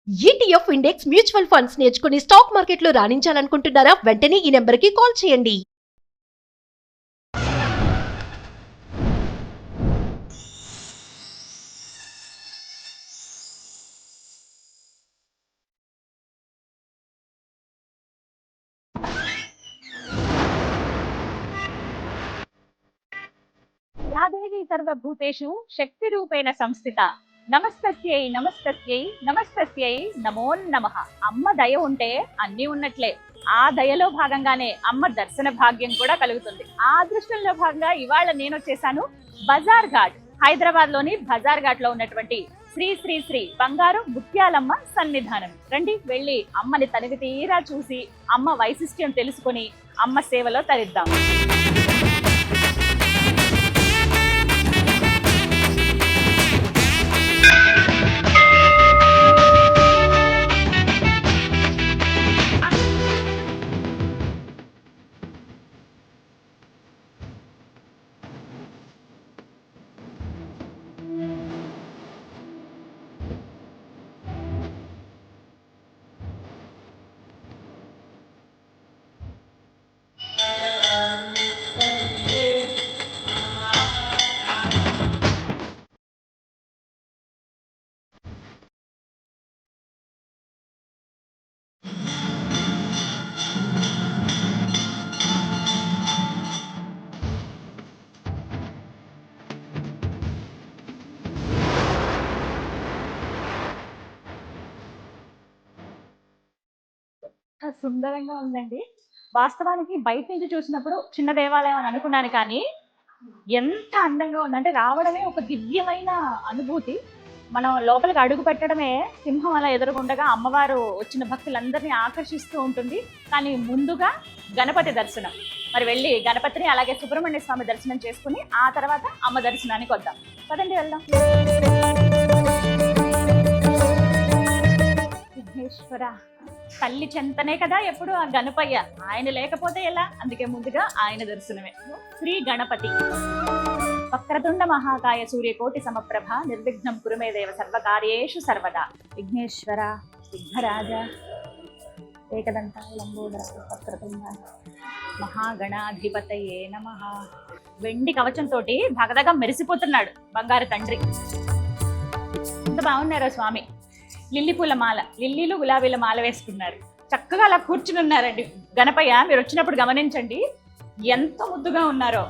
ETF index mutual funds నేర్చుకుని stock మార్కెట్లో రాణించాలనుకుంటున్నారా? వెంటనే ఈ నెంబర్కి కాల్ చేయండి. యాదేవి సర్వభూతేషు శక్తి రూపేణ సంస్థిత. నమస్తస్యై నమస్తస్యై నమస్తస్యై నమో నమః. అమ్మ దయ ఉంటే అన్నీ ఉన్నట్లే. ఆ దయలో భాగంగానే అమ్మ దర్శన భాగ్యం కూడా కలుగుతుంది. ఆ అదృష్టంలో భాగంగా ఇవాళ నేను వచ్చేసాను బజార్ ఘాట్, హైదరాబాద్ లోని బజార్ ఘాట్ లో ఉన్నటువంటి శ్రీ శ్రీ శ్రీ బంగారు ముత్యాలమ్మ సన్నిధానం. రండి వెళ్ళి అమ్మని తనివి తీరా చూసి అమ్మ వైశిష్ట్యం తెలుసుకొని అమ్మ సేవలో తరిద్దాం. సుందరంగా ఉందండి. వాస్తవానికి బయట నుంచి చూసినప్పుడు చిన్న దేవాలయం అని అనుకున్నాను, కానీ ఎంత అందంగా ఉందంటే రావడమే ఒక దివ్యమైన అనుభూతి. మనం లోపలికి అడుగు పెట్టడమే సింహం అలా ఎదురుగుండగా అమ్మవారు వచ్చిన భక్తులందరినీ ఆకర్షిస్తూ ఉంటుంది. కానీ ముందుగా గణపతి దర్శనం. మరి వెళ్ళి గణపతిని అలాగే సుబ్రహ్మణ్య స్వామి దర్శనం చేసుకుని ఆ తర్వాత అమ్మ దర్శనానికి వద్దాం. పదండి వెళ్దాం. విఘ్నేశ్వర తల్లి చెంతనే కదా ఎప్పుడు ఆ గణపయ్య. ఆయన లేకపోతే ఎలా? అందుకే ముందుగా ఆయన దర్శనమే. శ్రీ గణపతి. వక్రతుండ మహాకాయ సూర్యకోటి సమప్రభ నిర్విఘ్నం కురుమే దేవ సర్వకార్యేషు సర్వదా. విఘ్నేశ్వర విఘ్నరాజ ఏకదంత లంబోదర వక్రతుండ మహాగణాధిపతయే నమః. వెండి కవచంతో భగదగా మెరిసిపోతున్నాడు బంగారు తండ్రి. ఎంత బాగున్నారో స్వామి. లిల్లీ పూల మాల, లిల్లీలు గులాబీల మాల వేసుకున్నారు. చక్కగా అలా కూర్చుని ఉన్నారండి గణపయ్య. మీరు వచ్చినప్పుడు గమనించండి ఎంత ముద్దుగా ఉన్నారో.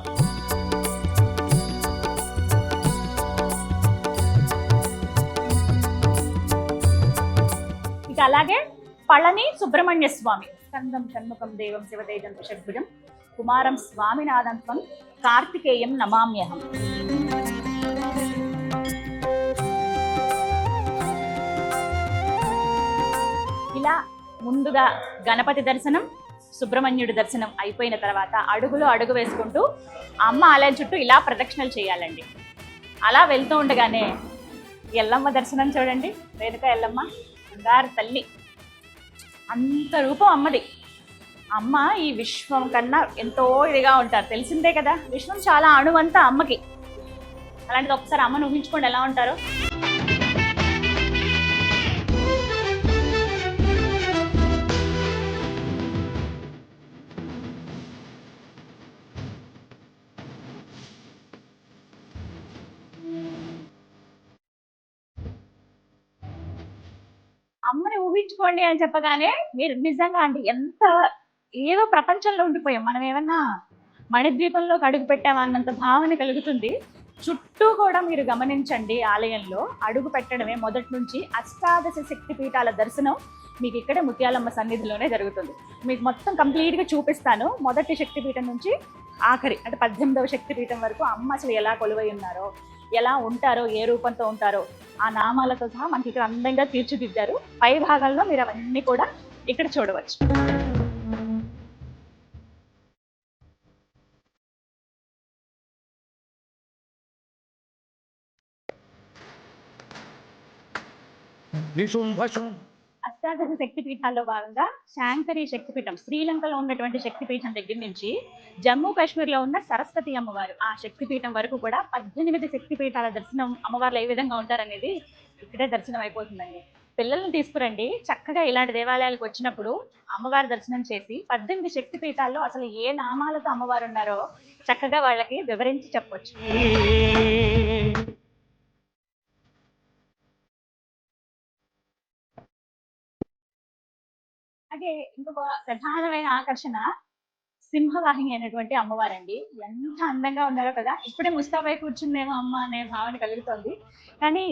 ఇక అలాగే పళని సుబ్రహ్మణ్య స్వామి. స్కందం షణ్ముఖం దేవం శివతేజం షడ్భుజం కుమారం స్వామినాథం త్వం కార్తికేయం నమామ్యహం. ఇలా ముందుగా గణపతి దర్శనం, సుబ్రహ్మణ్యుడి దర్శనం అయిపోయిన తర్వాత అడుగులో అడుగు వేసుకుంటూ అమ్మ ఆలయం చుట్టూ ఇలా ప్రదక్షిణలు చేయాలండి. అలా వెళ్తూ ఉండగానే ఎల్లమ్మ దర్శనం చూడండి. రేణుక ఎల్లమ్మ బంగారు తల్లి, అంత రూపం అమ్మది. అమ్మ ఈ విశ్వం కన్నా ఎంతో ఇదిగా ఉంటారు, తెలిసిందే కదా. విశ్వం చాలా అణువంతా అమ్మకి. అలాంటిది ఒకసారి అమ్మను ఊహించుకోండి ఎలా ఉంటారో. అమ్మని ఊహించుకోండి అని చెప్పగానే మీరు నిజంగా అండి ఎంత ఏదో ప్రపంచంలో ఉండిపోయాం. మనం ఏమన్నా మణిద్వీపంలోకి అడుగు పెట్టామన్నంత భావన కలుగుతుంది. చుట్టూ కూడా మీరు గమనించండి. ఆలయంలో అడుగు పెట్టడమే మొదటి నుంచి అష్టాదశ శక్తి పీఠాల దర్శనం మీకు ఇక్కడే ముత్యాలమ్మ సన్నిధిలోనే జరుగుతుంది. మీకు మొత్తం కంప్లీట్గా చూపిస్తాను. మొదటి శక్తిపీఠం నుంచి ఆఖరి అంటే 18వ శక్తిపీఠం వరకు అమ్మ అసలు ఎలా కొలువై ఉన్నారో, ఎలా ఉంటారో, ఏ రూపంతో ఉంటారో ఆ నామాలతో సహా మనకి ఇక్కడ అందంగా తీర్చిదిద్దారు. పై భాగంలో మీరు అవన్నీ కూడా ఇక్కడ చూడవచ్చు. అష్టాదశ శక్తిపీఠాల్లో భాగంగా శాంకరి శక్తిపీఠం, శ్రీలంకలో ఉన్నటువంటి శక్తిపీఠం దగ్గర నుంచి జమ్మూ కాశ్మీర్లో ఉన్న సరస్వతి అమ్మవారు ఆ శక్తిపీఠం వరకు కూడా 18 శక్తిపీఠాల దర్శనం అమ్మవార్లు ఏ విధంగా ఉంటారనేది ఇక్కడే దర్శనం అయిపోతుందండి. పిల్లల్ని తీసుకురండి, చక్కగా ఇలాంటి దేవాలయాలకు వచ్చినప్పుడు అమ్మవారి దర్శనం చేసి 18 శక్తి పీఠాల్లో అసలు ఏ నామాలతో అమ్మవారు ఉన్నారో చక్కగా వాళ్ళకి వివరించి చెప్పొచ్చు. అలాగే ఇంకొక ప్రధానమైన ఆకర్షణ సింహవాహిని అనేటువంటి అమ్మవారండి. ఎంత అందంగా ఉన్నారో కదా, ఇప్పుడే ముస్తాబై కూర్చుందేమో అమ్మ అనే భావన కలుగుతోంది. కానీ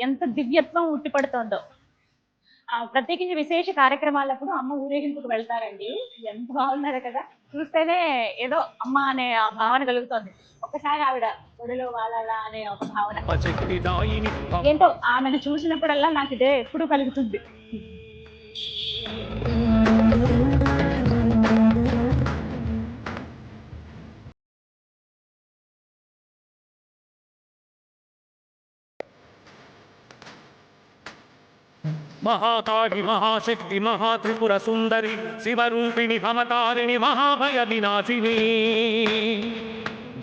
ఎంత దివ్యత్వం ఉట్టిపడుతోందో. ప్రత్యేకించి విశేష కార్యక్రమాలప్పుడు అమ్మ ఊరేగింపుకు వెళ్తారండి. ఎంత బాగున్నారో కదా, చూస్తేనే ఏదో అమ్మ అనే ఆ భావన కలుగుతోంది. ఒక్కసారి ఆవిడ ఒడిలో వాలాలా అనే ఒక భావన ఏంటో ఆమెను చూసినప్పుడల్లా నాకు ఇదే ఎప్పుడు కలుగుతుంది. महाकाली महाशक्ति महात्रिपुर सुंदरी शिवरूपिणी भमतारिणी महाभय विनाशिनी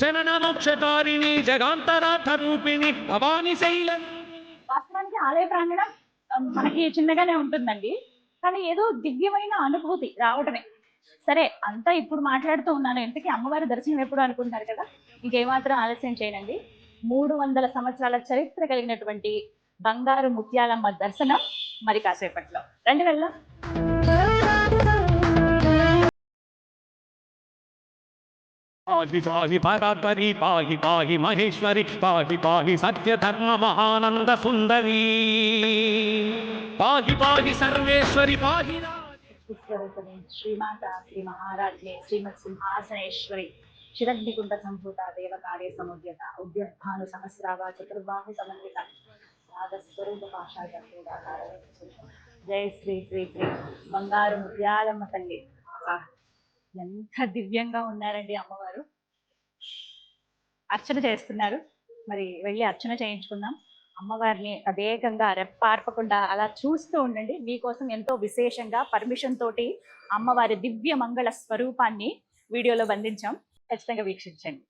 जनन मोक्षकारिणी जगांतराथ रूपिणी भवानी शैल. వాస్తవానికి ఆలయ ప్రాంగణం మనకి చిన్నగానే ఉంటుందండి, కానీ ఏదో దివ్యమైన అనుభూతి రావటమే. సరే, అంతా ఇప్పుడు మాట్లాడుతూ ఉన్నాను, ఇంతకీ అమ్మవారి దర్శనం ఎప్పుడు అనుకుంటారు కదా. ఇంకేమాత్రం ఆలస్యం చేయనండి. 300 సంవత్సరాల చరిత్ర కలిగినటువంటి బంగారు ముత్యాలమ్మ దర్శనం మరి కాసేపట్లో. రండి వెళ్దాం. पाहि पाहि परात्परि पाहि पाहि महेश्वरि पाहि पाहि सत्य धर्म महानंद सुंदरी पाहि पाहि सर्वेश्वरि पाहि శ్రీమాత శ్రీ మహారాజ్ఞే శ్రీమత్ సింహాసనేశ్వరి శిరగ్నికుండ సంభూత దేవకార్య సముద్యత ఉద్యద్భాను సహస్రావ చతుర్బాహు సమన్విత స్వరూప పాషాఢ. జై శ్రీ శ్రీ శ్రీ బంగారు ముత్యాలమ్మ తల్లి. ఎంత దివ్యంగా ఉన్నారండి అమ్మవారు. అర్చన చేస్తున్నారు, మరి వెళ్ళి అర్చన చేయించుకుందాం. అమ్మవారిని తదేకంగా రెప్పార్పకుండా అలా చూస్తూ ఉండండి. మీకోసం ఎంతో విశేషంగా పర్మిషన్ తోటి అమ్మవారి దివ్య మంగళ స్వరూపాన్ని వీడియోలో బంధించాం, ఖచ్చితంగా వీక్షించండి.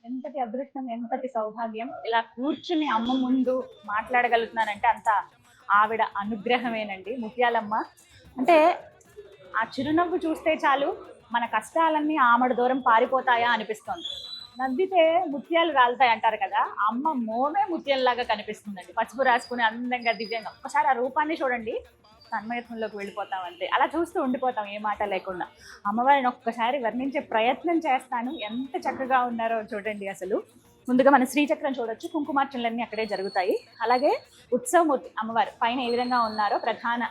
ఎంతటి అదృష్టం, ఎంతటి సౌభాగ్యం, ఇలా కూర్చుని అమ్మ ముందు మాట్లాడగలుగుతున్నానంటే అంత ఆవిడ అనుగ్రహమేనండి. ముత్యాలమ్మ అంటే ఆ చిరునవ్వు చూస్తే చాలు మన కష్టాలన్నీ ఆమడ దూరం పారిపోతాయా అనిపిస్తుంది. నవ్వితే ముత్యాలు రాలుతాయి అంటారు కదా, అమ్మ మోమే ముత్యాలలాగా కనిపిస్తుందండి. పసుపు రాసుకుని అందంగా దివ్యంగా. ఒకసారి ఆ రూపాన్ని చూడండి, తన్మయత్వంలోకి వెళ్ళిపోతాం అంతే. అలా చూస్తూ ఉండిపోతాం ఏ మాట లేకుండా. అమ్మవారిని ఒక్కసారి వర్ణించే ప్రయత్నం చేస్తాను. ఎంత చక్కగా ఉన్నారో చూడండి. అసలు ముందుగా మన శ్రీచక్రం చూడొచ్చు, కుంకుమార్చనలన్నీ అక్కడే జరుగుతాయి. అలాగే ఉత్సవమూర్తి అమ్మవారు పైన ఏ విధంగా ఉన్నారో ప్రధాన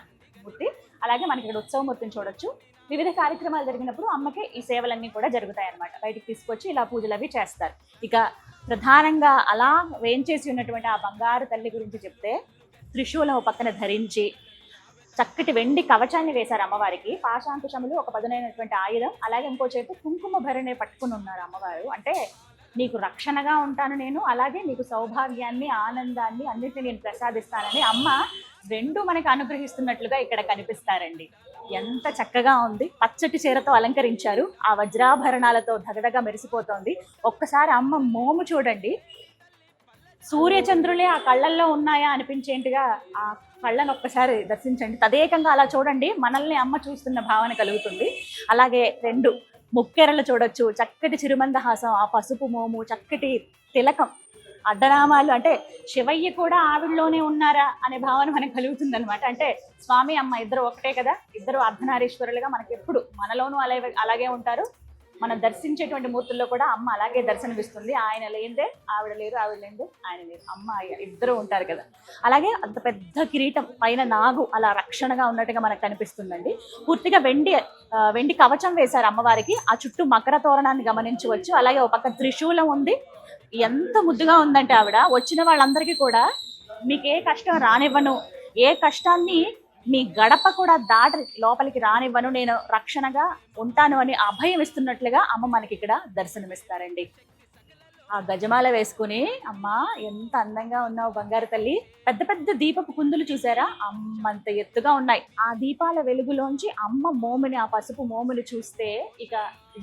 మూర్తి, అలాగే మనకి ఇక్కడ ఉత్సవమూర్తిని చూడొచ్చు. వివిధ కార్యక్రమాలు జరిగినప్పుడు అమ్మకి ఈ సేవలన్నీ కూడా జరుగుతాయి అన్నమాట. బయటికి తీసుకొచ్చి ఇలా పూజలు అవి చేస్తారు. ఇక ప్రధానంగా అలా వేంచేసి ఉన్నటువంటి ఆ బంగారు తల్లి గురించి చెప్తే, త్రిశూలం పక్కన ధరించి చక్కటి వెండి కవచాన్ని వేశారు అమ్మవారికి. పాశాంకుశములు ఒక పదునైనటువంటి ఆయుధం, అలాగే ఇంకో చేతి కుంకుమ భరణి పట్టుకుని ఉన్నారు అమ్మవారు. అంటే నీకు రక్షణగా ఉంటాను నేను, అలాగే నీకు సౌభాగ్యాన్ని ఆనందాన్ని అన్నిటిని నేను ప్రసాదిస్తానని అమ్మ రెండు మనకి అనుగ్రహిస్తున్నట్లుగా ఇక్కడ కనిపిస్తారండి. ఎంత చక్కగా ఉంది. పచ్చటి చీరతో అలంకరించారు, ఆ వజ్రాభరణాలతో దగదగా మెరిసిపోతోంది. ఒక్కసారి అమ్మ మోము చూడండి, సూర్యచంద్రులే ఆ కళ్ళల్లో ఉన్నాయా అనిపించేంటిగా ఆ కళ్ళను ఒక్కసారి దర్శించండి. తదేకంగా అలా చూడండి, మనల్ని అమ్మ చూస్తున్న భావన కలుగుతుంది. అలాగే రెండు ముక్కెరలు చూడొచ్చు, చక్కటి చిరుమందహాసం, ఆ పసుపు మోము, చక్కటి తిలకం, అడ్డనామాలు. అంటే శివయ్య కూడా ఆవిడలోనే ఉన్నారా అనే భావన మనకు కలుగుతుంది అనమాట. అంటే స్వామి అమ్మ ఇద్దరు ఒకటే కదా, ఇద్దరు అర్ధనారీశ్వరులుగా మనకి ఎప్పుడు మనలోనూ అలాగే ఉంటారు. మనం దర్శించేటువంటి మూర్తుల్లో కూడా అమ్మ అలాగే దర్శనమిస్తుంది. ఆయన లేనిదే ఆవిడ లేరు, ఆవిడ లేనిదే ఆయన లేరు, అమ్మ ఇద్దరు ఉంటారు కదా. అలాగే అంత పెద్ద కిరీటం పైన నాగు అలా రక్షణగా ఉన్నట్టుగా మనకు కనిపిస్తుందండి. పూర్తిగా వెండి కవచం వేశారు అమ్మవారికి. ఆ చుట్టూ మకర తోరణాన్ని గమనించవచ్చు. అలాగే ఒక పక్క త్రిశూలం ఉంది. ఎంత ముద్దుగా ఉందంటే ఆవిడ వచ్చిన వాళ్ళందరికీ కూడా మీకు ఏ కష్టం రానివ్వను, ఏ కష్టాన్ని మీ గడప కూడా దాటి లోపలికి రానివ్వను, నేను రక్షణగా ఉంటాను అని అభయం ఇస్తున్నట్లుగా అమ్మ మనకి ఇక్కడ దర్శనమిస్తారండి. ఆ గజమాల వేసుకుని, అమ్మా ఎంత అందంగా ఉన్నావు బంగారు తల్లి, పెద్ద పెద్ద దీపపు కుందులు చూసారా, అమ్మంత ఎత్తుగా ఉన్నాయి. ఆ దీపాల వెలుగులోంచి అమ్మ మోముని, ఆ పసుపు మోముని చూస్తే ఇక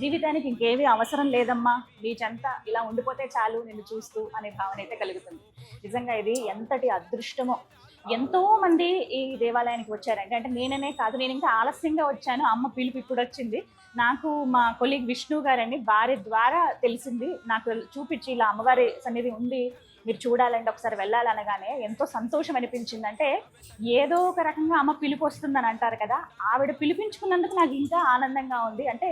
జీవితానికి ఇంకేమీ అవసరం లేదమ్మా, నీ చెంత ఇలా ఉండిపోతే చాలు నిన్ను చూస్తూ అనే భావన అయితే కలుగుతుంది. నిజంగా ఇది ఎంతటి అదృష్టమో. ఎంతో మంది ఈ దేవాలయానికి వచ్చారంటే, అంటే నేననే కాదు, నేను ఇంకా ఆలస్యంగా వచ్చాను, అమ్మ పిలుపు ఇప్పుడు వచ్చింది. నాకు మా కొలీగ్ విష్ణు గారండి, వారి ద్వారా తెలిసింది, నాకు చూపించి ఇలా అమ్మవారి సన్నిధి ఉంది, మీరు చూడాలంటే ఒకసారి వెళ్ళాలనగానే ఎంతో సంతోషం అనిపించింది. అంటే ఏదో ఒక రకంగా అమ్మ పిలుపు వస్తుందని అంటారు కదా, ఆవిడ పిలిపించుకున్నందుకు నాకు ఇంకా ఆనందంగా ఉంది. అంటే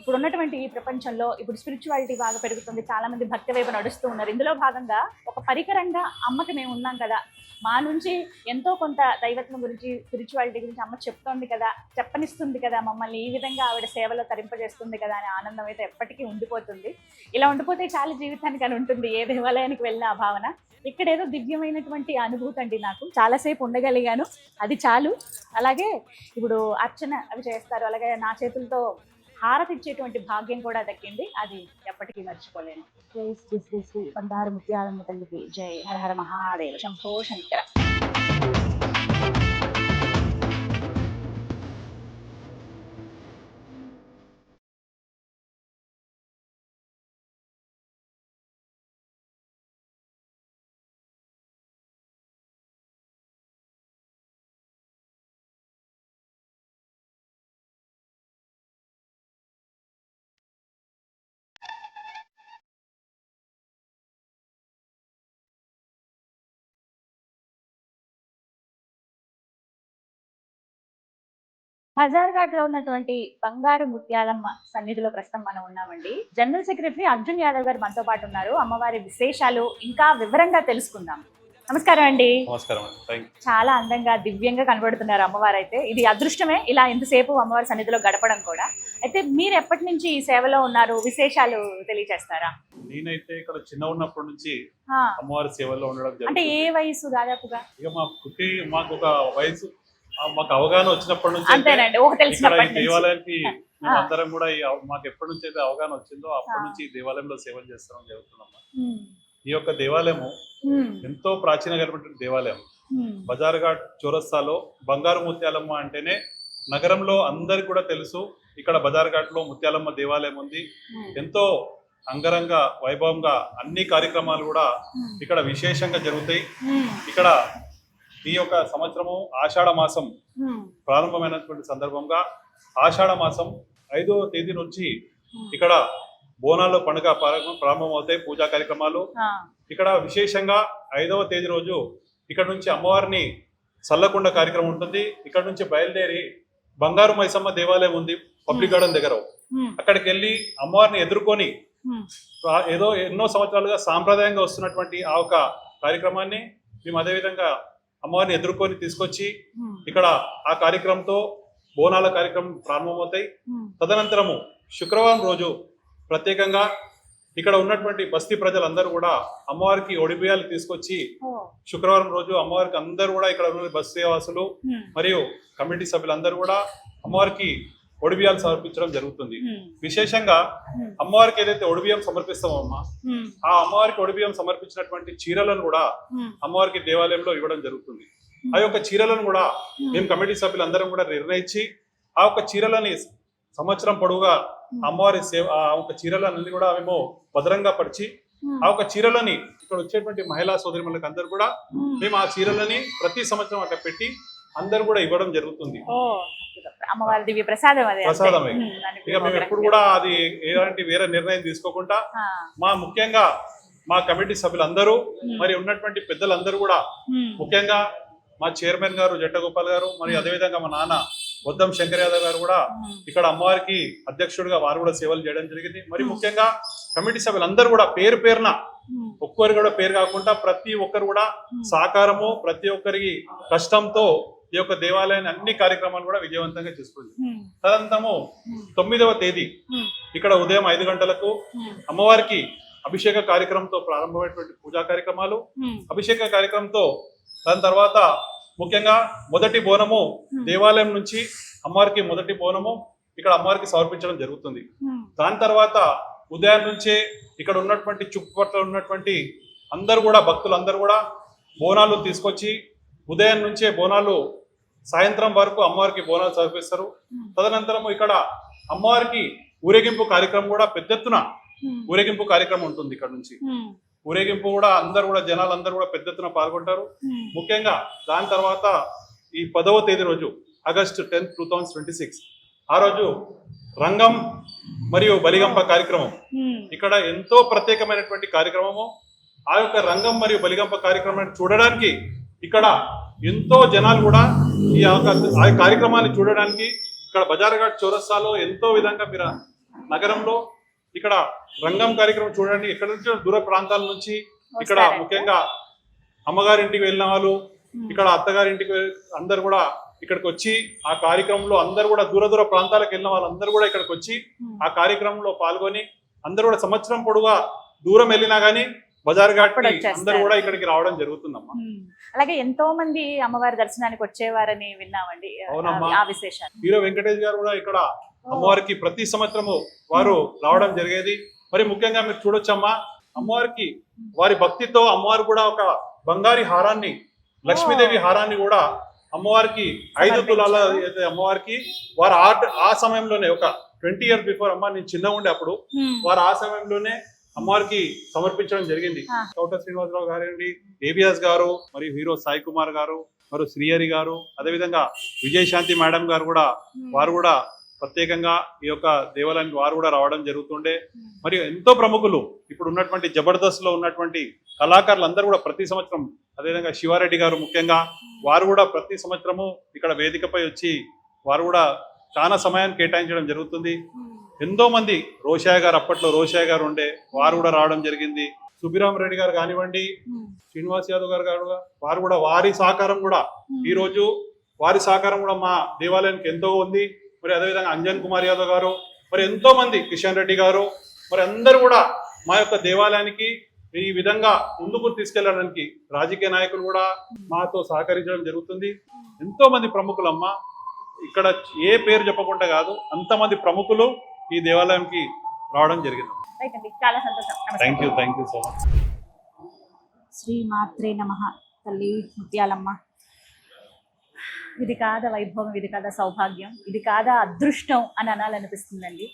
ఇప్పుడు ఉన్నటువంటి ఈ ప్రపంచంలో ఇప్పుడు స్పిరిచువాలిటీ బాగా పెరుగుతుంది, చాలా మంది భక్తి వైపు నడుస్తూ ఉన్నారు. ఇందులో భాగంగా ఒక పరికరంగా అమ్మకి మేము ఉన్నాం కదా, మా నుంచి ఎంతో కొంత దైవత్వం గురించి, స్పిరిచువాలిటీ గురించి అమ్మ చెప్తోంది కదా, చెప్పనిస్తుంది కదా, మమ్మల్ని ఈ విధంగా ఆవిడ సేవలో తరింపజేస్తుంది కదా అనే ఆనందం అయితే ఎప్పటికీ ఉండిపోతుంది. ఇలా ఉండిపోతే చాలా జీవితానికి అని ఉంటుంది, ఏ దేవాలయానికి వెళ్ళిన ఆ భావన. ఇక్కడ ఏదో దివ్యమైనటువంటి అనుభూతి అండి, నాకు చాలాసేపు ఉండగలిగాను, అది చాలు. అలాగే ఇప్పుడు అర్చన అవి చేస్తారు, అలాగే నా చేతులతో హారతి ఇచ్చేటువంటి భాగ్యం కూడా దక్కింది, అది ఎప్పటికీ మర్చిపోలేను. జై శ్రీ శ్రీ శ్రీ బండారు ముత్యాలమ్మ తల్లికి జై. హర హర మహాదేవ శంభో శంకర. హజార్ఘాట్ లో ఉన్నటువంటి బంగారు ముత్యాలమ్మ సన్నిధిలో ప్రస్తుతం మనం ఉన్నామండి. జనరల్ సెక్రటరీ అర్జున్ యాదవ్ గారు మనతో పాటు ఉన్నారు. అమ్మవారి విశేషాలు ఇంకా వివరంగా తెలుసుకుందాం. నమస్కారం అండి. నమస్కారం. చాలా అందంగా దివ్యంగా కనబడుతున్నారు అమ్మవారు. అయితే ఇది అదృష్టమే, ఇలా ఇంతసేపు అమ్మవారి సన్నిధిలో గడపడం కూడా. అయితే మీరు ఎప్పటి నుంచి ఈ సేవలో ఉన్నారు, విశేషాలు తెలియజేస్తారా? నేనైతే ఇక్కడ చిన్న ఉన్నప్పటి నుంచి అమ్మవారి సేవలో ఉండడం. అంటే ఏ వయసు దాదాపుగా? ఇక మాకు ఒక వయసు, మాకు అవగాహన వచ్చినప్పటి నుంచి అంతేనండి, దేవాలయానికి మేము అందరం కూడా మాకు ఎప్పటి నుంచి అయితే అవగాహన వచ్చిందో అప్పటి నుంచి ఈ దేవాలయంలో సేవలు చేస్తాం జరుగుతున్నాం. ఈ యొక్క దేవాలయము ఎంతో ప్రాచీనమైనటువంటి దేవాలయం. బజార్ఘాట్ చౌరస్తాలో బంగారు ముత్యాలమ్మ అంటేనే నగరంలో అందరికి కూడా తెలుసు. ఇక్కడ బజార్ఘాట్ లో ముత్యాలమ్మ దేవాలయం ఉంది. ఎంతో అంగరంగ వైభవంగా అన్ని కార్యక్రమాలు కూడా ఇక్కడ విశేషంగా జరుగుతాయి. ఇక్కడ ఈ యొక్క సంవత్సరము ఆషాఢ మాసం ప్రారంభమైనటువంటి సందర్భంగా ఆషాఢ మాసం 5వ తేదీ నుంచి ఇక్కడ బోనాల్లో పండుగ ప్రారంభమవుతాయి, పూజా కార్యక్రమాలు. ఇక్కడ విశేషంగా 5వ తేదీ రోజు ఇక్కడ నుంచి అమ్మవారిని చల్లకుండ కార్యక్రమం ఉంటుంది. ఇక్కడ నుంచి బయలుదేరి బంగారు మైసమ్మ దేవాలయం ఉంది పబ్లిక్ గార్డెన్ దగ్గర, అక్కడికి వెళ్ళి అమ్మవారిని ఎదుర్కొని ఏదో ఎన్నో సంవత్సరాలుగా సాంప్రదాయంగా వస్తున్నటువంటి ఆ ఒక కార్యక్రమాన్ని మేము అదేవిధంగా అమ్మవారిని ఎదుర్కొని తీసుకొచ్చి ఇక్కడ ఆ కార్యక్రమంతో బోనాల కార్యక్రమం ప్రారంభమవుతాయి. తదనంతరము శుక్రవారం రోజు ప్రత్యేకంగా ఇక్కడ ఉన్నటువంటి బస్తీ ప్రజలందరూ కూడా అమ్మవారికి ఒడిబియ్యాలు తీసుకొచ్చి శుక్రవారం రోజు అమ్మవారికి అందరూ కూడా ఇక్కడ ఉన్న బస్తీ వాసులు మరియు కమిటీ సభ్యులందరూ కూడా అమ్మవారికి ఒడిబియ్యాలు సమర్పించడం జరుగుతుంది. విశేషంగా అమ్మవారికి ఏదైతే ఒడిబియ్యం సమర్పిస్తామో ఆ అమ్మవారికి ఒడిబియ్యం సమర్పించినటువంటి చీరలను కూడా అమ్మవారికి దేవాలయంలో ఇవ్వడం జరుగుతుంది. ఆ యొక్క చీరలను కూడా మేము కమిటీ సభ్యులందరం కూడా నిర్ణయించి ఆ యొక్క చీరలని సంవత్సరం పొడవుగా అమ్మవారి సేవ ఆ ఒక చీరలన్నీ కూడా మేము భద్రంగా పరిచి ఆ ఒక చీరలని ఇక్కడ వచ్చేటువంటి మహిళా సోదరిమణులకు అందరూ కూడా మేము ఆ చీరలని ప్రతి సంవత్సరం అక్కడ పెట్టి అందరు కూడా ఇవ్వడం జరుగుతుంది. అమ్మవారి దివ్య ప్రసాదం ప్రసాదమే. ఇక మేము ఎప్పుడు కూడా అది ఎలాంటి వేరే నిర్ణయం తీసుకోకుండా ముఖ్యంగా మా కమిటీ సభ్యులందరూ మరి ఉన్నటువంటి పెద్దలందరూ కూడా ముఖ్యంగా మా చైర్మన్ గారు జట్టగోపాల్ గారు మరి అదేవిధంగా మా నాన్న బొద్దం శంకర్ యాదవ్ గారు కూడా ఇక్కడ అమ్మవారికి అధ్యక్షుడిగా వారు కూడా సేవలు చేయడం జరిగింది. మరి ముఖ్యంగా కమిటీ సభ్యులందరూ కూడా పేరు పేరున ఒక్కరు కూడా పేరు కాకుండా ప్రతి ఒక్కరు కూడా సహకారము ప్రతి ఒక్కరికి కష్టంతో ఈ యొక్క దేవాలయాన్ని అన్ని కార్యక్రమాలు కూడా విజయవంతంగా చేసుకుంది. తదనంతరము 9వ తేదీ ఇక్కడ ఉదయం 5 గంటలకు అమ్మవారికి అభిషేక కార్యక్రమంతో ప్రారంభమైనటువంటి పూజా కార్యక్రమాలు, అభిషేక కార్యక్రమంతో దాని తర్వాత ముఖ్యంగా మొదటి బోనము దేవాలయం నుంచి అమ్మవారికి మొదటి బోనము ఇక్కడ అమ్మవారికి సమర్పించడం జరుగుతుంది. దాని తర్వాత ఉదయం నుంచే ఇక్కడ ఉన్నటువంటి చుట్టుపక్కల ఉన్నటువంటి అందరూ కూడా భక్తులందరూ కూడా బోనాలు తీసుకొచ్చి ఉదయం నుంచే బోనాలు సాయంత్రం వరకు అమ్మవారికి బోనాలు సమర్పిస్తారు. తదనంతరం ఇక్కడ అమ్మవారికి ఊరేగింపు కార్యక్రమం కూడా పెద్ద ఎత్తున ఊరేగింపు కార్యక్రమం ఉంటుంది. ఇక్కడ నుంచి ఊరేగింపు కూడా అందరు కూడా జనాలందరూ కూడా పెద్ద ఎత్తున పాల్గొంటారు. ముఖ్యంగా దాని తర్వాత ఈ 10వ తేదీ రోజు ఆగస్టు 10, 2026 ఆ రోజు రంగం మరియు బలిగంప కార్యక్రమం ఇక్కడ ఎంతో ప్రత్యేకమైనటువంటి కార్యక్రమము. ఆ యొక్క రంగం మరియు బలిగంప కార్యక్రమాన్ని చూడడానికి ఇక్కడ ఎంతో జనాలు కూడా ఆ కార్యక్రమాన్ని చూడడానికి ఇక్కడ బజార్ఘాట్ చౌరస్తాలో ఎంతో విధంగా మీరు నగరంలో ఇక్కడ రంగం కార్యక్రమం చూడండి. ఇక్కడ నుంచి దూర ప్రాంతాల నుంచి ఇక్కడ ముఖ్యంగా అమ్మగారింటికి వెళ్ళిన వాళ్ళు, ఇక్కడ అత్తగారింటికి అందరు కూడా ఇక్కడికి వచ్చి ఆ కార్యక్రమంలో అందరు కూడా దూర దూర ప్రాంతాలకు వెళ్ళిన వాళ్ళందరూ కూడా ఇక్కడికి వచ్చి ఆ కార్యక్రమంలో పాల్గొని అందరు కూడా సంవత్సరం పొడుగా దూరం వెళ్ళినా గానీ బజార్ఘాట్ అందరూ కూడా ఇక్కడికి రావడం జరుగుతుందమ్మా. అలాగే ఎంతో మంది అమ్మవారి దర్శనానికి వచ్చేవారని విన్నామండి. ఆ విశేషాలు హీరో వెంకటేష్ గారు కూడా ఇక్కడ అమ్మవారికి ప్రతి సంవత్సరము వారు రావడం జరిగేది. మరి ముఖ్యంగా మీరు చూడొచ్చమ్మా, అమ్మవారికి వారి భక్తితో అమ్మవారు కూడా ఒక బంగారి హారాన్ని, లక్ష్మీదేవి హారాన్ని కూడా అమ్మవారికి 5 తులాల అమ్మవారికి వారు ఆ సమయంలోనే ఒక 20 years బిఫోర్ అమ్మ నేను చిన్న ఉండే అప్పుడు వారు ఆ సమయంలోనే అమ్మవారికి సమర్పించడం జరిగింది. చౌట శ్రీనివాసరావు గారండి, ఏబిఎస్ గారు, మరియు హీరో సాయి కుమార్ గారు, మరియు శ్రీహరి గారు, అదేవిధంగా విజయశాంతి మేడం గారు కూడా వారు కూడా ప్రత్యేకంగా ఈ యొక్క దేవాలయానికి వారు కూడా రావడం జరుగుతుండే. మరియు ఎంతో ప్రముఖులు ఇప్పుడు ఉన్నటువంటి జబర్దస్త్ లో ఉన్నటువంటి కళాకారులు అందరూ కూడా ప్రతి సంవత్సరం, అదేవిధంగా శివారెడ్డి గారు ముఖ్యంగా వారు కూడా ప్రతి సంవత్సరము ఇక్కడ వేదికపై వచ్చి వారు కూడా చాలా సమయాన్ని కేటాయించడం జరుగుతుంది. ఎంతో మంది రోషయ్య గారు, అప్పట్లో రోషయ్య గారు ఉండే వారు కూడా రావడం జరిగింది. సుబ్బిరామరెడ్డి గారు కానివ్వండి, శ్రీనివాస్ యాదవ్ గారు వారు కూడా వారి సహకారం కూడా ఈ రోజు వారి సహకారం కూడా మా దేవాలయానికి ఎంతో ఉంది. మరి అదేవిధంగా అంజన్ కుమార్ యాదవ్ గారు, మరి ఎంతో మంది కిషన్ రెడ్డి గారు, మరి అందరూ కూడా మా యొక్క దేవాలయానికి ఈ విధంగా ముందుకు తీసుకెళ్లడానికి రాజకీయ నాయకులు కూడా మాతో సహకరించడం జరుగుతుంది. ఎంతో మంది ప్రముఖులమ్మ, ఇక్కడ ఏ పేరు చెప్పకుండా కాదు, అంతమంది ప్రముఖులు ఈ దేవాలయంకి రావడం జరిగింది. చాలా సంతోషం. Thank you so much. శ్రీ మాత్రే నమః. తల్లి ముత్యాలమ్మ, ఇది కాదా వైభవం, ఇది కాదా సౌభాగ్యం, ఇది కాదా అదృష్టం అని అనాలనిపిస్తుందండి.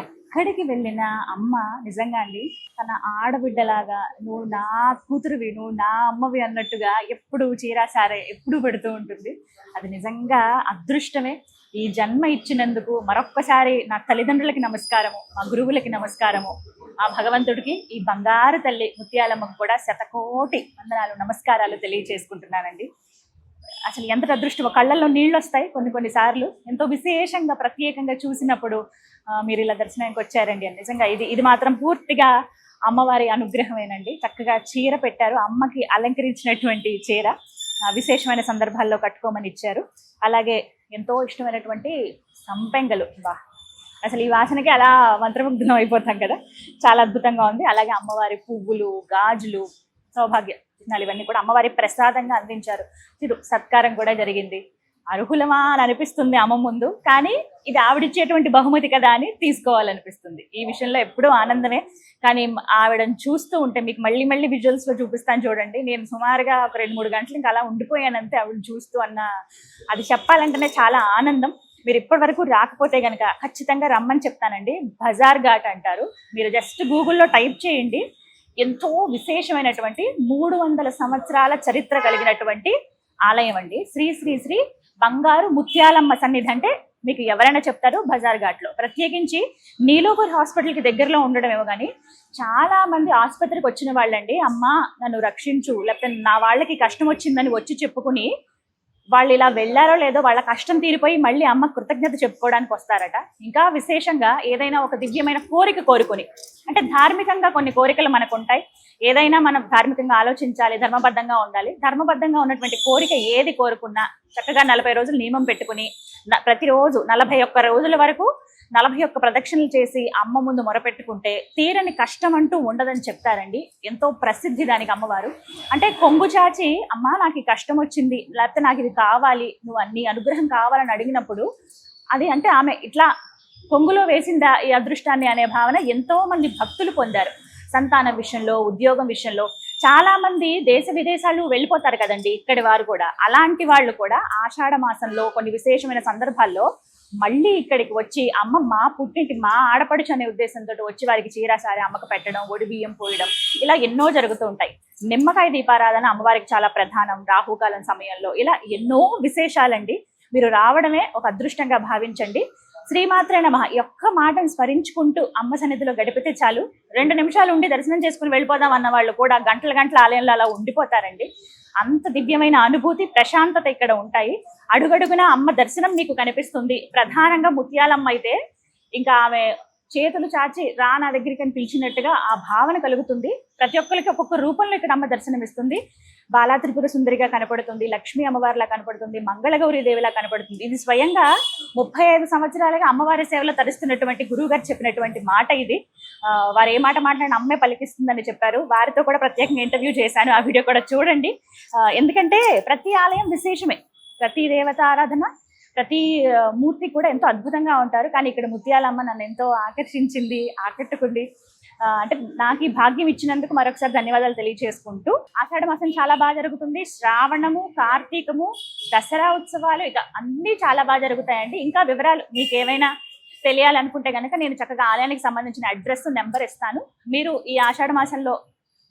ఎక్కడికి వెళ్ళిన అమ్మ నిజంగా అండి తన ఆడబిడ్డలాగా నువ్వు నా కూతురువి, నువ్వు నా అమ్మవి అన్నట్టుగా ఎప్పుడు చీరా సారే ఎప్పుడు పెడుతూ ఉంటుంది. అది నిజంగా అదృష్టమే. ఈ జన్మ ఇచ్చినందుకు మరొక్కసారి నా తల్లిదండ్రులకి నమస్కారము, మా గురువులకి నమస్కారము, ఆ భగవంతుడికి, ఈ బంగారు తల్లి ముత్యాలమ్మకు కూడా 100,000,000 వందనాలు, నమస్కారాలు తెలియచేసుకుంటున్నానండి. అసలు ఎంత అదృష్టమో, కళ్ళల్లో నీళ్ళు వస్తాయి కొన్ని సార్లు. ఎంతో విశేషంగా ప్రత్యేకంగా చూసినప్పుడు మీరు ఇలా దర్శనానికి వచ్చారండి అని. నిజంగా ఇది మాత్రం పూర్తిగా అమ్మవారి అనుగ్రహమేనండి. చక్కగా చీర పెట్టారు, అమ్మకి అలంకరించినటువంటి చీర విశేషమైన సందర్భాల్లో కట్టుకోమని ఇచ్చారు. అలాగే ఎంతో ఇష్టమైనటువంటి సంపెంగలు, అసలు ఈ వాసనకి అలా మంత్రముగ్ధం అయిపోతాం కదా, చాలా అద్భుతంగా ఉంది. అలాగే అమ్మవారి పువ్వులు, గాజులు, సౌభాగ్య చిహ్నాలు ఇవన్నీ కూడా అమ్మవారి ప్రసాదంగా అందించారు. సత్కారం కూడా జరిగింది. అర్హులమా అని అనిపిస్తుంది అమ్మ ముందు, కానీ ఇది ఆవిడిచ్చేటువంటి బహుమతి కదా అని తీసుకోవాలనిపిస్తుంది. ఈ విషయంలో ఎప్పుడూ ఆనందమే. కానీ ఆవిడని చూస్తూ ఉంటే మీకు మళ్ళీ విజువల్స్ లో చూపిస్తాను చూడండి. నేను సుమారుగా ఒక 2-3 గంటలు ఇంకా అలా ఉండిపోయానంతే ఆవిడని చూస్తూ. అది చెప్పాలంటేనే చాలా ఆనందం. మీరు ఇప్పటి వరకు రాకపోతే కనుక ఖచ్చితంగా రమ్మని చెప్తానండి. బజార్ ఘాట్ అంటారు, మీరు జస్ట్ గూగుల్లో టైప్ చేయండి. ఎంతో విశేషమైనటువంటి 300 సంవత్సరాల చరిత్ర కలిగినటువంటి ఆలయం అండి. శ్రీ బంగారు ముత్యాలమ్మ సన్నిధి అంటే మీకు ఎవరైనా చెప్తారు బజార్ ఘాట్ లో. ప్రత్యేకించి నీలోఫర్ హాస్పిటల్కి దగ్గరలో ఉండడమేమో కానీ చాలా మంది ఆసుపత్రికి వచ్చిన వాళ్ళండి, అమ్మ నన్ను రక్షించు, లేకపోతే నా వాళ్ళకి కష్టం వచ్చిందని వచ్చి చెప్పుకుని వాళ్ళు ఇలా వెళ్ళారో లేదో వాళ్ళ కష్టం తీరిపోయి మళ్ళీ అమ్మ కృతజ్ఞత చెప్పుకోవడానికి వస్తారట. ఇంకా విశేషంగా ఏదైనా ఒక దివ్యమైన కోరిక కోరుకొని, అంటే ధార్మికంగా కొన్ని కోరికలు మనకు ఉంటాయి. ఏదైనా మనం ధార్మికంగా ఆలోచించాలి, ధర్మబద్ధంగా ఉండాలి. ధర్మబద్ధంగా ఉన్నటువంటి కోరిక ఏది కోరుకున్నా చక్కగా 40 రోజులు నియమం పెట్టుకుని ప్రతిరోజు 41 రోజుల వరకు 41 ప్రదక్షిణలు చేసి అమ్మ ముందు మొరపెట్టుకుంటే తీరని కష్టం అంటూ ఉండదని చెప్తారండి. ఎంతో ప్రసిద్ధి దానికి అమ్మవారు. అంటే కొంగు చాచి అమ్మ నాకు ఈ కష్టం వచ్చింది, లేకపోతే నాకు ఇది కావాలి, నువ్వు నీ అనుగ్రహం కావాలని అడిగినప్పుడు అది అంటే ఆమె ఇట్లా కొంగులో వేసిందా ఈ అదృష్టాన్ని అనే భావన ఎంతో మంది భక్తులు పొందారు. సంతాన విషయంలో, ఉద్యోగం విషయంలో చాలా మంది దేశ విదేశాలు వెళ్ళిపోతారు కదండి, ఇక్కడి వారు కూడా. అలాంటి వాళ్ళు కూడా ఆషాఢ మాసంలో కొన్ని విశేషమైన సందర్భాల్లో మళ్ళీ ఇక్కడికి వచ్చి అమ్మ మా పుట్టింటి మా ఆడపడుచు అనే ఉద్దేశంతో వచ్చి వారికి చీరాసారి అమ్మకు పెట్టడం, ఒడి బియ్యం పోయడం, ఇలా ఎన్నో జరుగుతూ ఉంటాయి. నిమ్మకాయ దీపారాధన అమ్మవారికి చాలా ప్రధానం రాహుకాలం సమయంలో. ఇలా ఎన్నో విశేషాలండి. మీరు రావడమే ఒక అదృష్టంగా భావించండి. శ్రీమాత్రే నమః ఈ ఒక్క మాటను స్మరించుకుంటూ అమ్మ సన్నిధిలో గడిపితే చాలు. 2 నిమిషాలు ఉండి దర్శనం చేసుకుని వెళ్ళిపోదాం అన్న వాళ్ళు కూడా గంటల గంటల ఆలయంలో అలా ఉండిపోతారండి. అంత దివ్యమైన అనుభూతి, ప్రశాంతత ఇక్కడ ఉంటాయి. అడుగడుగునా అమ్మ దర్శనం మీకు కనిపిస్తుంది. ప్రధానంగా ముత్యాలమ్మ అయితే ఇంకా ఆమె చేతులు చాచి రా నా దగ్గరికి అని పిలిచినట్టుగా ఆ భావన కలుగుతుంది. ప్రతి ఒక్కరికి ఒక్కొక్క రూపంలో ఇక్కడ అమ్మ దర్శనం ఇస్తుంది. బాలా త్రిపుర సుందరిగా కనపడుతుంది, లక్ష్మీ అమ్మవారిలా కనపడుతుంది, మంగళగౌరి దేవిలా కనపడుతుంది. ఇది స్వయంగా 35 సంవత్సరాలుగా అమ్మవారి సేవలో తరిస్తున్నటువంటి గురువు గారు చెప్పినటువంటి మాట ఇది. వారు ఏ మాట మాట్లాడిన అమ్మే పలికిస్తుందని చెప్పారు. వారితో కూడా ప్రత్యేకంగా ఇంటర్వ్యూ చేశాను, ఆ వీడియో కూడా చూడండి. ఎందుకంటే ప్రతి ఆలయం విశేషమే, ప్రతి దేవత ఆరాధన, ప్రతి మూర్తి కూడా ఎంతో అద్భుతంగా ఉంటారు. కానీ ఇక్కడ ముత్యాలమ్మ నన్ను ఎంతో ఆకర్షించింది, ఆకట్టుకుంది. అంటే నాకు ఈ భాగ్యం ఇచ్చినందుకు మరొకసారి ధన్యవాదాలు తెలియజేసుకుంటూ, ఆషాఢ మాసం చాలా బాగా జరుగుతుంది. శ్రావణము, కార్తీకము, దసరా ఉత్సవాలు ఇక అన్నీ చాలా బాగా జరుగుతాయండి. ఇంకా వివరాలు మీకు ఏమైనా తెలియాలనుకుంటే కనుక నేను చక్కగా ఆలయానికి సంబంధించిన అడ్రస్, నెంబర్ ఇస్తాను. మీరు ఈ ఆషాఢ మాసంలో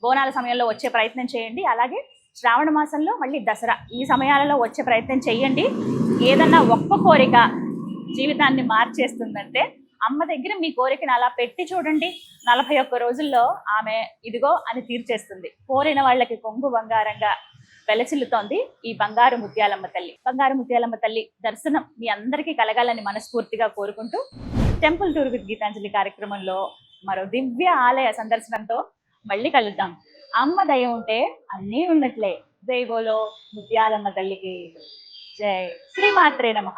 బోనాల సమయంలో వచ్చే ప్రయత్నం చేయండి. అలాగే శ్రావణ మాసంలో మళ్ళీ దసరా ఈ సమయాలలో వచ్చే ప్రయత్నం చేయండి. ఏదన్నా ఒక్క కోరిక జీవితాన్ని మార్చేస్తుందంటే అమ్మ దగ్గర మీ కోరికను అలా పెట్టి చూడండి. 41 రోజుల్లో ఆమె ఇదిగో అని తీర్చేస్తుంది. కోరిన వాళ్ళకి కొంగు బంగారంగా వెలసిల్లుతోంది ఈ బంగారు ముత్యాలమ్మ తల్లి. బంగారు ముత్యాలమ్మ తల్లి దర్శనం మీ అందరికీ కలగాలని మనస్ఫూర్తిగా కోరుకుంటూ, టెంపుల్ టూర్ విత్ గీతాంజలి కార్యక్రమంలో మరో దివ్య ఆలయ సందర్శనంతో మళ్ళీ కలుద్దాం. అమ్మ దయ ఉంటే అన్నీ ఉన్నట్లే. జై బోలో ముత్యాలమ్మ తల్లికి జై. శ్రీమాత్రే నమః.